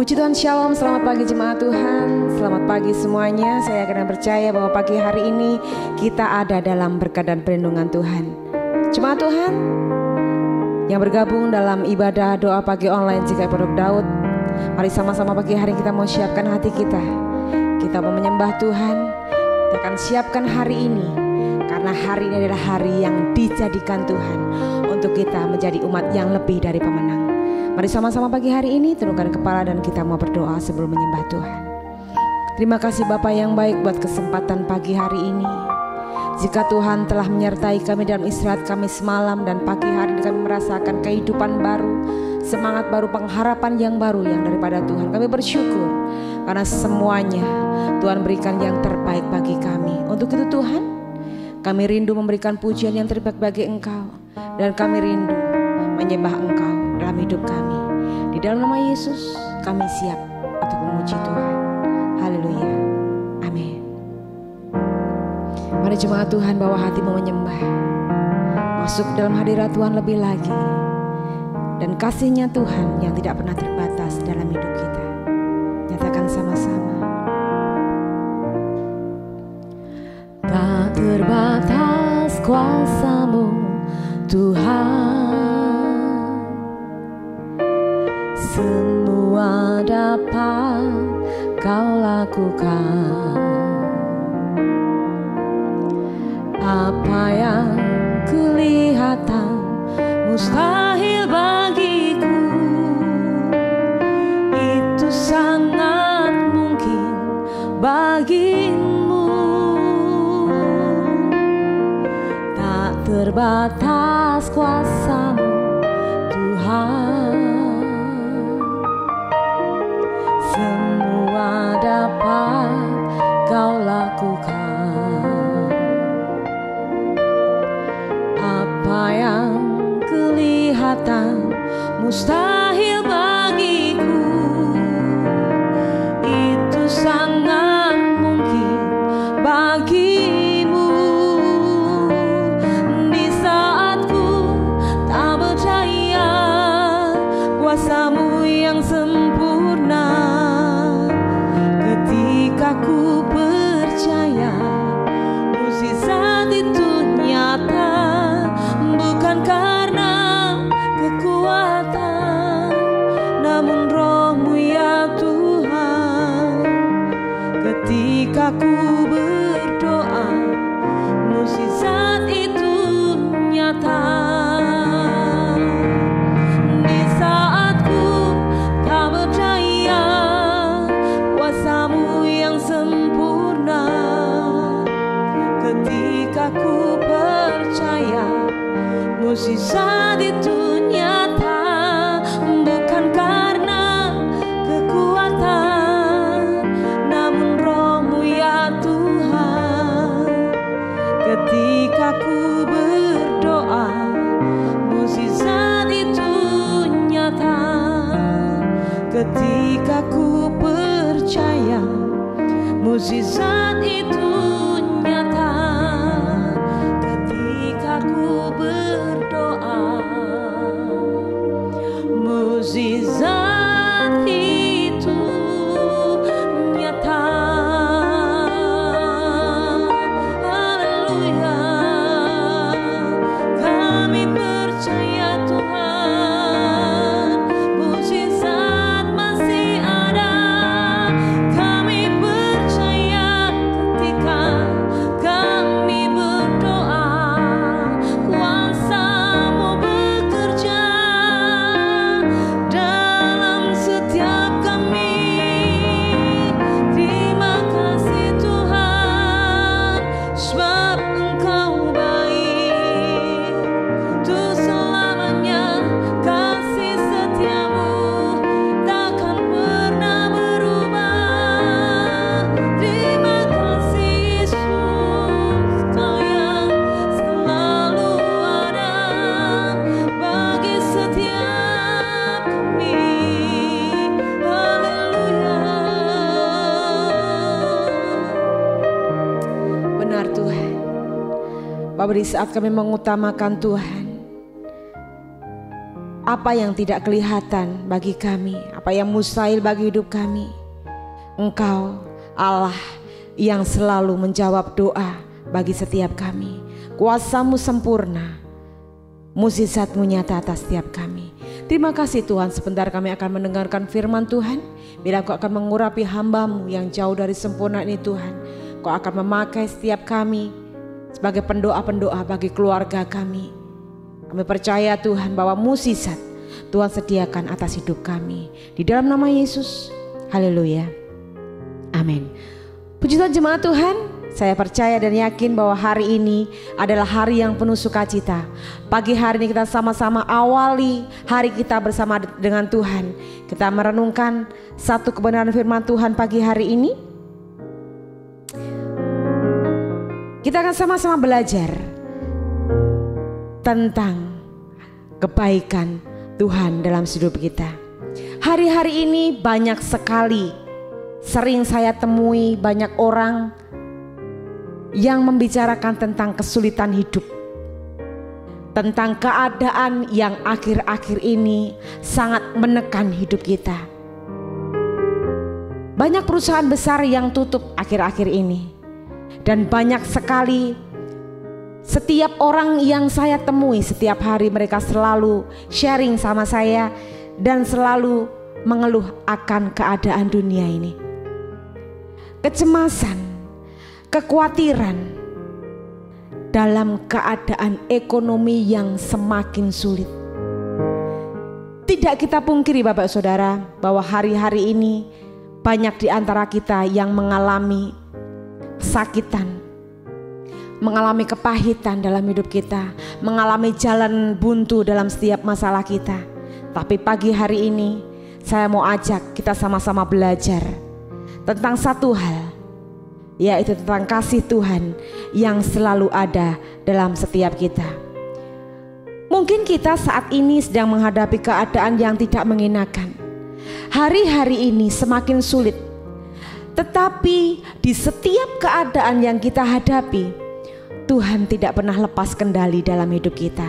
Puji Tuhan, Shalom, selamat pagi jemaat Tuhan. Selamat pagi semuanya. Saya akan percaya bahwa pagi hari ini kita ada dalam berkat dan perlindungan Tuhan. Jemaat Tuhan yang bergabung dalam ibadah doa pagi online GKI Pondok Daud, mari sama-sama pagi hari kita mau siapkan hati kita. Kita mau menyembah Tuhan. Kita akan siapkan hari ini, karena hari ini adalah hari yang dijadikan Tuhan untuk kita menjadi umat yang lebih dari pemenang. Mari sama-sama pagi hari ini tundukkan kepala dan kita mau berdoa sebelum menyembah Tuhan. Terima kasih Bapa yang baik buat kesempatan pagi hari ini. Jika Tuhan telah menyertai kami dalam istirahat kami semalam dan pagi hari ini kami merasakan kehidupan baru, semangat baru, pengharapan yang baru yang daripada Tuhan. Kami bersyukur karena semuanya Tuhan berikan yang terbaik bagi kami. Untuk itu Tuhan, kami rindu memberikan pujian yang terbaik bagi Engkau, dan kami rindu menyembah Engkau dalam hidup kami. Di dalam nama Yesus kami siap untuk memuji Tuhan. Haleluya. Amin. Mari jemaat Tuhan bawa hati mau menyembah, masuk dalam hadirat Tuhan lebih lagi, dan kasih-Nya Tuhan yang tidak pernah terbatas dalam hidup kita. Nyatakan sama-sama. Tak terbatas kuasa-Mu Tuhan, semua dapat Kau lakukan. Apa yang kelihatan mustahil bagiku, itu sangat mungkin bagimu. Tak terbatas kuasa-Mu Tuhan, semua dapat Kau lakukan. Apa yang kelihatan mustahil bagiku, itu sangat mungkin bagimu. Di saat ku tak percaya kuasa-Mu yang sempurna, ketika ku percaya mukjizat itu nyata, bukan karena kekuatan, namun Roh-Mu ya Tuhan. Ketika ku berdoa, mukjizat itu nyata. Di saat ku tak percaya kuasa-Mu yang sempurna, ketika ku percaya mukjizat itu nyata, bukan karena kekuatan, namun Roh-Mu ya Tuhan. Ketika ku berdoa, mukjizat itu nyata. Ketika ku percaya, mukjizat itu nyata. Ketika ku berdoa, mukjizat itu nyata. Haleluya. Kami percaya Tuhan, mukjizat masih ada. Kami percaya ketika kami berdoa, kuasa-Mu bekerja dalam setiap kami. Terima kasih Tuhan, sebab Engkau baik. Tuh selamanya kasih setia-Mu takkan pernah berubah. Terima kasih Yesus, Kau yang selalu ada bagi setiap kami. Haleluya. Benar Tuhan. Bapak, di saat kami mengutamakan Tuhan, apa yang tidak kelihatan bagi kami, apa yang mustahil bagi hidup kami. Engkau Allah yang selalu menjawab doa bagi setiap kami. Kuasa-Mu sempurna, mukjizat-Mu nyata atas setiap kami. Terima kasih Tuhan, sebentar kami akan mendengarkan firman Tuhan. Bila Kau akan mengurapi hamba-Mu yang jauh dari sempurna ini Tuhan, Kau akan memakai setiap kami sebagai pendoa-pendoa bagi keluarga kami. Kami percaya Tuhan bahwa mukjizat Tuhan sediakan atas hidup kami. Di dalam nama Yesus, haleluya, amin. Puji Tuhan jemaat Tuhan, saya percaya dan yakin bahwa hari ini adalah hari yang penuh sukacita. Pagi hari ini kita sama-sama awali hari kita bersama dengan Tuhan. Kita merenungkan satu kebenaran firman Tuhan pagi hari ini. Kita akan sama-sama belajar tentang kebaikan Tuhan dalam hidup kita. Hari-hari ini banyak sekali, sering saya temui banyak orang yang membicarakan tentang kesulitan hidup, tentang keadaan yang akhir-akhir ini sangat menekan hidup kita. Banyak perusahaan besar yang tutup akhir-akhir ini, dan banyak sekali setiap orang yang saya temui setiap hari mereka selalu sharing sama saya dan selalu mengeluh akan keadaan dunia ini. Kecemasan, kekhawatiran dalam keadaan ekonomi yang semakin sulit. Tidak kita pungkiri Bapak Saudara bahwa hari-hari ini banyak di antara kita yang mengalami kesakitan, mengalami kepahitan dalam hidup kita, mengalami jalan buntu dalam setiap masalah kita. Tapi pagi hari ini saya mau ajak kita sama-sama belajar tentang satu hal, yaitu tentang kasih Tuhan yang selalu ada dalam setiap kita. Mungkin kita saat ini sedang menghadapi keadaan yang tidak mengenakan. Hari-hari ini semakin sulit. Tetapi di setiap keadaan yang kita hadapi, Tuhan tidak pernah lepas kendali dalam hidup kita.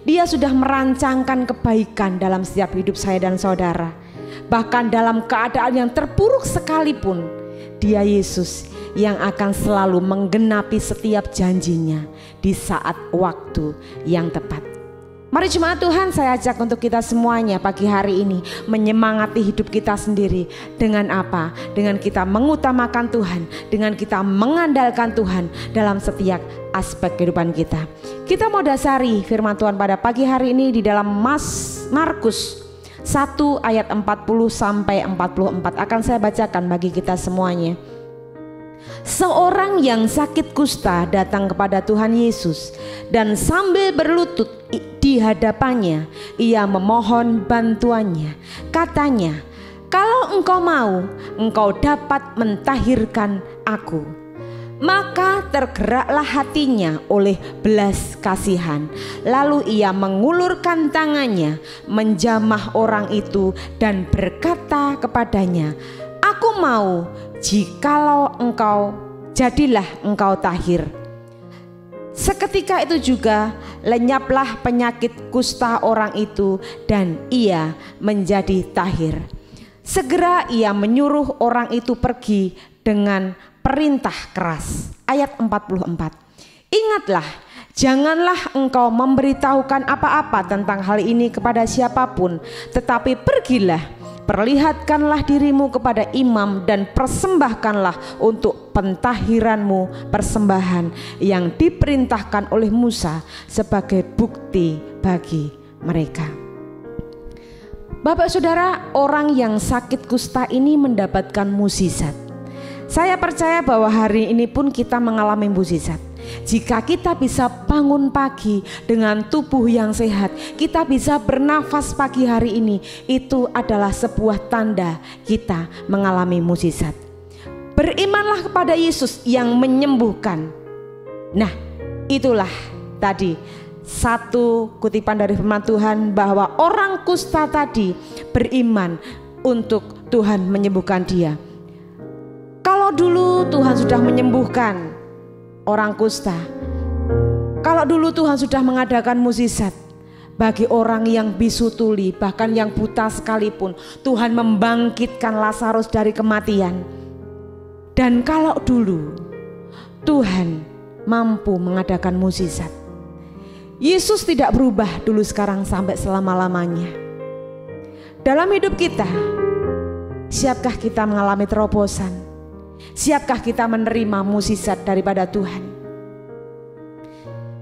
Dia sudah merancangkan kebaikan dalam setiap hidup saya dan saudara. Bahkan dalam keadaan yang terpuruk sekalipun, Dia Yesus yang akan selalu menggenapi setiap janjinya di saat waktu yang tepat. Mari jemaat Tuhan, saya ajak untuk kita semuanya pagi hari ini menyemangati hidup kita sendiri. Dengan apa? Dengan kita mengutamakan Tuhan, dengan kita mengandalkan Tuhan dalam setiap aspek kehidupan kita. Kita mau dasari firman Tuhan pada pagi hari ini di dalam Markus 1 ayat 40 sampai 44. Akan saya bacakan bagi kita semuanya. Seorang yang sakit kusta datang kepada Tuhan Yesus dan sambil berlutut di hadapannya ia memohon bantuannya. Katanya, "Kalau engkau mau, engkau dapat mentahirkan aku." Maka tergeraklah hatinya oleh belas kasihan. Lalu ia mengulurkan tangannya, menjamah orang itu dan berkata kepadanya, "Aku mau, jikalau engkau, jadilah engkau tahir." Seketika itu juga lenyaplah penyakit kusta orang itu dan ia menjadi tahir. Segera ia menyuruh orang itu pergi dengan perintah keras. Ayat 44. Ingatlah, janganlah engkau memberitahukan apa-apa tentang hal ini kepada siapapun, tetapi pergilah, perlihatkanlah dirimu kepada imam dan persembahkanlah untuk pentahiranmu persembahan yang diperintahkan oleh Musa sebagai bukti bagi mereka. Bapak Saudara, orang yang sakit kusta ini mendapatkan mukjizat. Saya percaya bahwa hari ini pun kita mengalami mukjizat. Jika kita bisa bangun pagi dengan tubuh yang sehat, kita bisa bernafas pagi hari ini, itu adalah sebuah tanda kita mengalami mukjizat. Berimanlah kepada Yesus yang menyembuhkan. Nah, itulah tadi satu kutipan dari firman Tuhan bahwa orang kusta tadi beriman untuk Tuhan menyembuhkan dia. Kalau dulu Tuhan sudah menyembuhkan orang kusta, kalau dulu Tuhan sudah mengadakan mukjizat, Bagi orang yang bisu tuli, bahkan yang buta sekalipun, Tuhan membangkitkan Lazarus dari kematian. Dan kalau dulu Tuhan mampu mengadakan mukjizat, Yesus tidak berubah dulu, sekarang, sampai selama-lamanya. Dalam hidup kita, siapkah kita mengalami terobosan? Siapkah kita menerima mukjizat daripada Tuhan?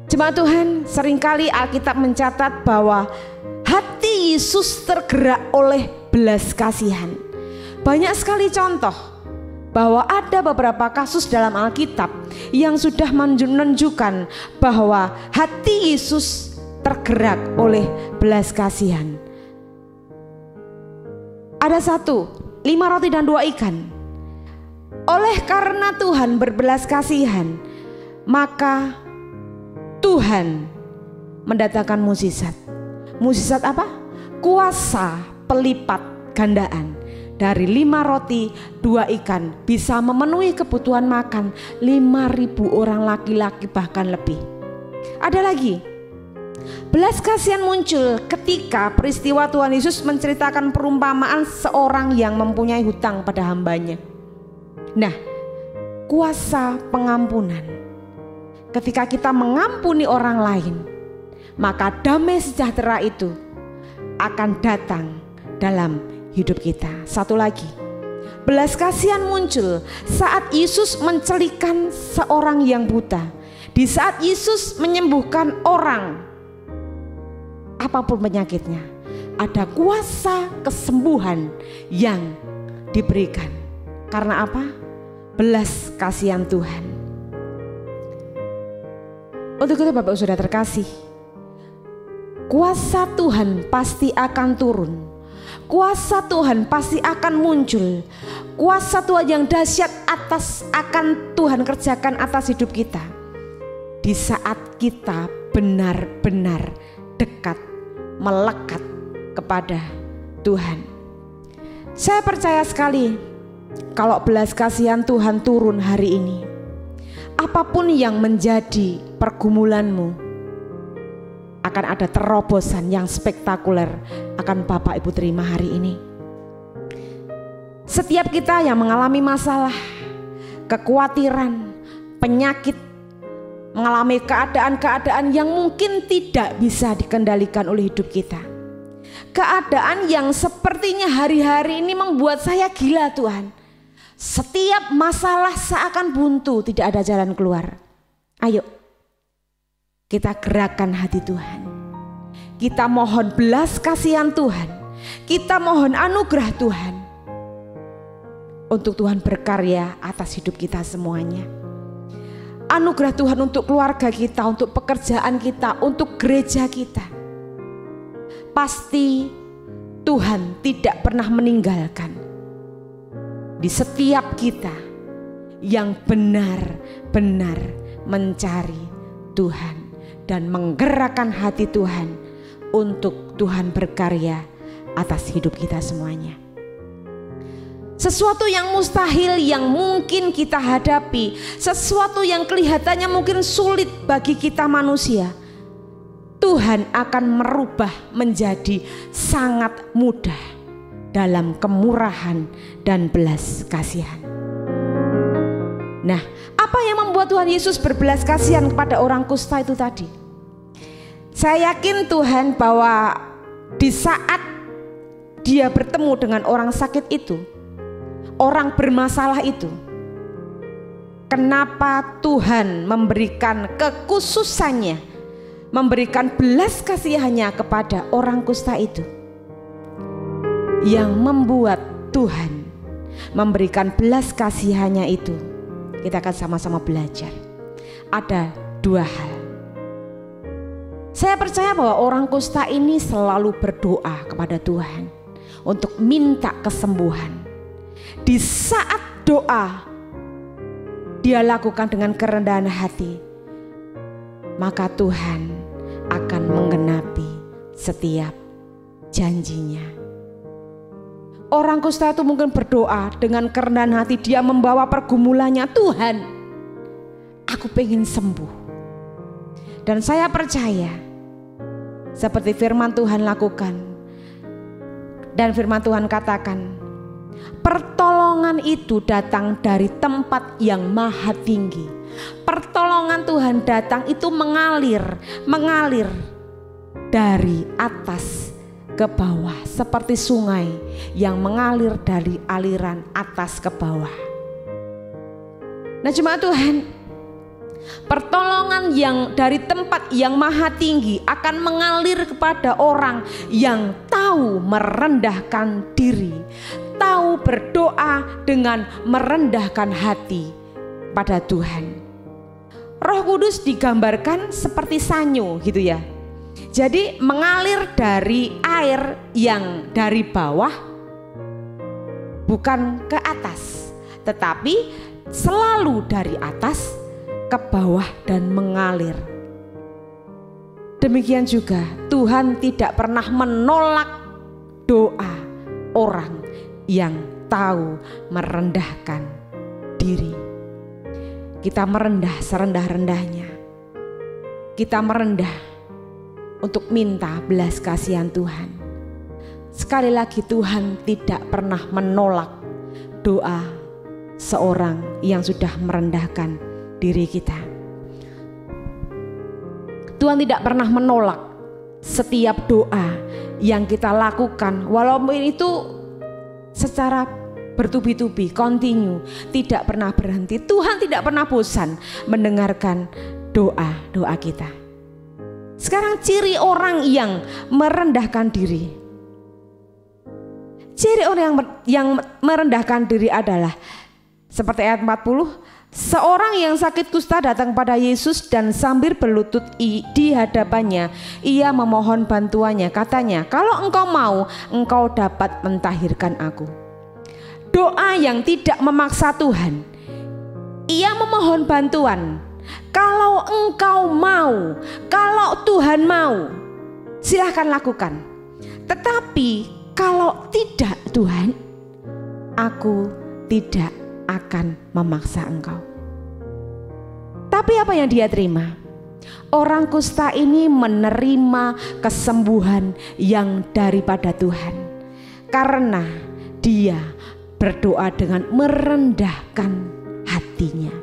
Jemaat Tuhan, seringkali Alkitab mencatat bahwa hati Yesus tergerak oleh belas kasihan. Banyak sekali contoh bahwa ada beberapa kasus dalam Alkitab yang sudah menunjukkan bahwa hati Yesus tergerak oleh belas kasihan. Ada 1, 5 roti dan 2 ikan. Oleh karena Tuhan berbelas kasihan, maka Tuhan mendatangkan mukjizat. Mukjizat apa? Kuasa pelipat gandaan. Dari 5 roti 2 ikan bisa memenuhi kebutuhan makan 5.000 orang laki-laki, bahkan lebih. Ada lagi, belas kasihan muncul ketika peristiwa Tuhan Yesus menceritakan perumpamaan seorang yang mempunyai hutang pada hambanya. Nah, kuasa pengampunan. Ketika kita mengampuni orang lain, maka damai sejahtera itu akan datang dalam hidup kita. Satu lagi, belas kasihan muncul saat Yesus mencelikan seorang yang buta. Di saat Yesus menyembuhkan orang, apapun penyakitnya, ada kuasa kesembuhan yang diberikan. Karena apa? Belas kasihan Tuhan. Untuk itu Bapak Saudara terkasih, kuasa Tuhan pasti akan turun. Kuasa Tuhan pasti akan muncul. Kuasa Tuhan yang dahsyat akan Tuhan kerjakan atas hidup kita di saat kita benar-benar dekat, melekat kepada Tuhan. Saya percaya sekali kalau belas kasihan Tuhan turun hari ini, apapun yang menjadi pergumulanmu, akan ada terobosan yang spektakuler akan Bapak Ibu terima hari ini. Setiap kita yang mengalami masalah, kekhawatiran, penyakit, mengalami keadaan-keadaan yang mungkin tidak bisa dikendalikan oleh hidup kita. Keadaan yang sepertinya hari-hari ini membuat saya gila Tuhan. Setiap masalah seakan buntu, tidak ada jalan keluar. Ayo, kita gerakkan hati Tuhan. Kita mohon belas kasihan Tuhan. Kita mohon anugerah Tuhan. Untuk Tuhan berkarya atas hidup kita semuanya. Anugerah Tuhan untuk keluarga kita, untuk pekerjaan kita, untuk gereja kita. Pasti Tuhan tidak pernah meninggalkan di setiap kita yang benar-benar mencari Tuhan dan menggerakkan hati Tuhan untuk Tuhan berkarya atas hidup kita semuanya. Sesuatu yang mustahil yang mungkin kita hadapi, sesuatu yang kelihatannya mungkin sulit bagi kita manusia, Tuhan akan merubah menjadi sangat mudah dalam kemurahan dan belas kasihan. Nah, apa yang membuat Tuhan Yesus berbelas kasihan kepada orang kusta itu tadi? Saya yakin Tuhan bahwa di saat dia bertemu dengan orang sakit itu, orang bermasalah itu, kenapa Tuhan memberikan kekhususannya, memberikan belas kasihannya kepada orang kusta itu? Yang membuat Tuhan memberikan belas kasihannya itu, kita akan sama-sama belajar. Ada 2 hal. Saya percaya bahwa orang kusta ini selalu berdoa kepada Tuhan untuk minta kesembuhan. Di saat doa dia lakukan dengan kerendahan hati, maka Tuhan akan menggenapi setiap janjinya. Orang kusta itu mungkin berdoa dengan kerendahan hati, dia membawa pergumulannya, Tuhan, aku pengen sembuh. Dan saya percaya seperti firman Tuhan lakukan. Dan firman Tuhan katakan, pertolongan itu datang dari tempat yang maha tinggi. Pertolongan Tuhan datang itu mengalir dari atas ke bawah, seperti sungai yang mengalir dari aliran atas ke bawah. Nah jemaat Tuhan, pertolongan yang dari tempat yang maha tinggi akan mengalir kepada orang yang tahu merendahkan diri, tahu berdoa dengan merendahkan hati pada Tuhan. Roh Kudus digambarkan seperti sanyo gitu ya. Jadi mengalir dari air yang dari bawah, bukan ke atas, tetapi selalu dari atas ke bawah dan mengalir. Demikian juga Tuhan tidak pernah menolak doa orang yang tahu merendahkan diri. Kita merendah serendah-rendahnya. Kita merendah untuk minta belas kasihan Tuhan. Sekali lagi, Tuhan tidak pernah menolak doa seorang yang sudah merendahkan diri kita. Tuhan tidak pernah menolak setiap doa yang kita lakukan, walaupun itu secara bertubi-tubi, continue, tidak pernah berhenti. Tuhan tidak pernah bosan mendengarkan doa-doa kita. Sekarang ciri orang yang merendahkan diri. Ciri orang yang merendahkan diri adalah seperti ayat 40, seorang yang sakit kusta datang pada Yesus dan sambil berlutut di hadapannya, ia memohon bantuannya. Katanya, kalau engkau mau, engkau dapat mentahirkan aku. Doa yang tidak memaksa Tuhan. Ia memohon bantuan. Kalau engkau mau, kalau Tuhan mau, silahkan lakukan. Tetapi kalau tidak Tuhan, aku tidak akan memaksa engkau. Tapi apa yang dia terima? Orang kusta ini menerima kesembuhan yang daripada Tuhan, karena dia berdoa dengan merendahkan hatinya,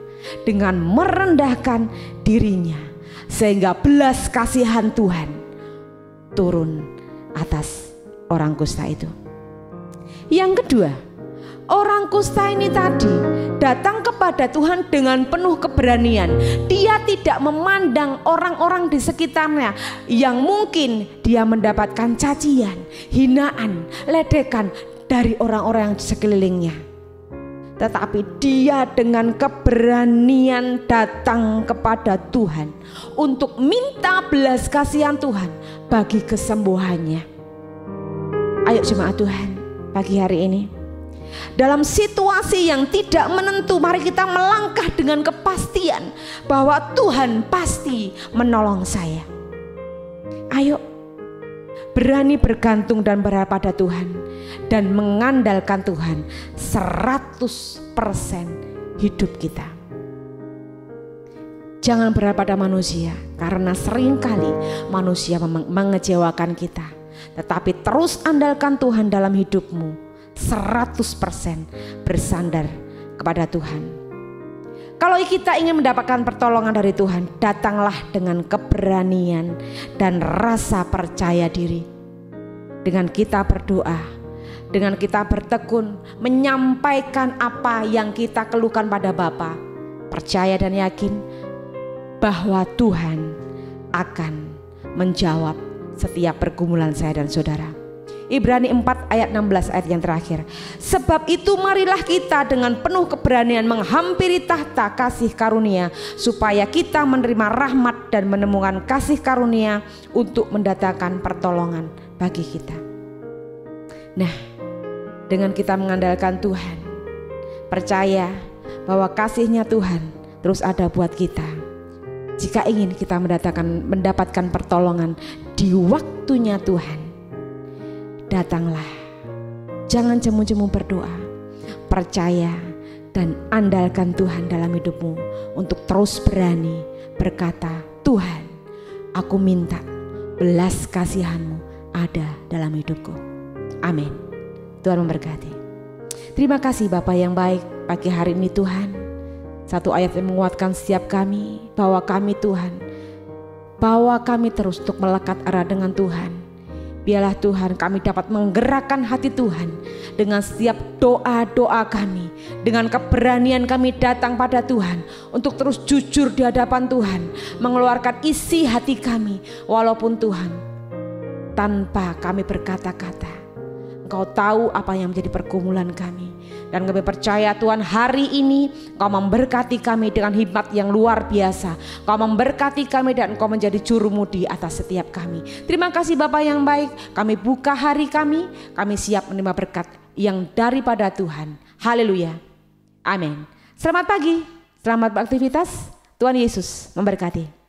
dengan merendahkan dirinya, sehingga belas kasihan Tuhan turun atas orang kusta itu. Yang kedua, orang kusta ini tadi datang kepada Tuhan dengan penuh keberanian. Dia tidak memandang orang-orang di sekitarnya yang mungkin dia mendapatkan cacian, hinaan, ledekan dari orang-orang yang di sekelilingnya. Tetapi dia dengan keberanian datang kepada Tuhan untuk minta belas kasihan Tuhan bagi kesembuhannya. Ayo jemaat Tuhan, pagi hari ini, dalam situasi yang tidak menentu, mari kita melangkah dengan kepastian bahwa Tuhan pasti menolong saya. Ayo berani bergantung dan berharap pada Tuhan dan mengandalkan Tuhan 100% hidup kita. Jangan berharap pada manusia, karena seringkali manusia mengecewakan kita. Tetapi terus andalkan Tuhan dalam hidupmu, 100% bersandar kepada Tuhan. Kalau kita ingin mendapatkan pertolongan dari Tuhan, datanglah dengan keberanian dan rasa percaya diri. Dengan kita berdoa, dengan kita bertekun, menyampaikan apa yang kita keluhkan pada Bapa, percaya dan yakin bahwa Tuhan akan menjawab setiap pergumulan saya dan saudara. Ibrani 4 ayat 16 ayat yang terakhir. Sebab itu marilah kita dengan penuh keberanian menghampiri tahta kasih karunia, supaya kita menerima rahmat dan menemukan kasih karunia untuk mendatangkan pertolongan bagi kita. Nah, dengan kita mengandalkan Tuhan, percaya bahwa kasihnya Tuhan terus ada buat kita. Jika ingin kita mendapatkan pertolongan di waktunya Tuhan, datanglah. Jangan jemu-jemu berdoa. Percaya dan andalkan Tuhan dalam hidupmu untuk terus berani berkata, Tuhan, aku minta belas kasihan-Mu ada dalam hidupku. Amin. Tuhan memberkati. Terima kasih Bapa yang baik, pagi hari ini Tuhan. Satu ayat yang menguatkan setiap kami, bahwa kami Tuhan, bawa kami terus untuk melekat erat dengan Tuhan. Biarlah Tuhan kami dapat menggerakkan hati Tuhan dengan setiap doa-doa kami. Dengan keberanian kami datang pada Tuhan untuk terus jujur di hadapan Tuhan. Mengeluarkan isi hati kami walaupun Tuhan tanpa kami berkata-kata. Engkau tahu apa yang menjadi pergumulan kami. Dan kami percaya Tuhan hari ini Engkau memberkati kami dengan hikmat yang luar biasa. Engkau memberkati kami dan Engkau menjadi jurumudi atas setiap kami. Terima kasih Bapa yang baik. Kami buka hari kami siap menerima berkat yang daripada Tuhan. Haleluya. Amin. Selamat pagi, selamat beraktivitas. Tuhan Yesus memberkati.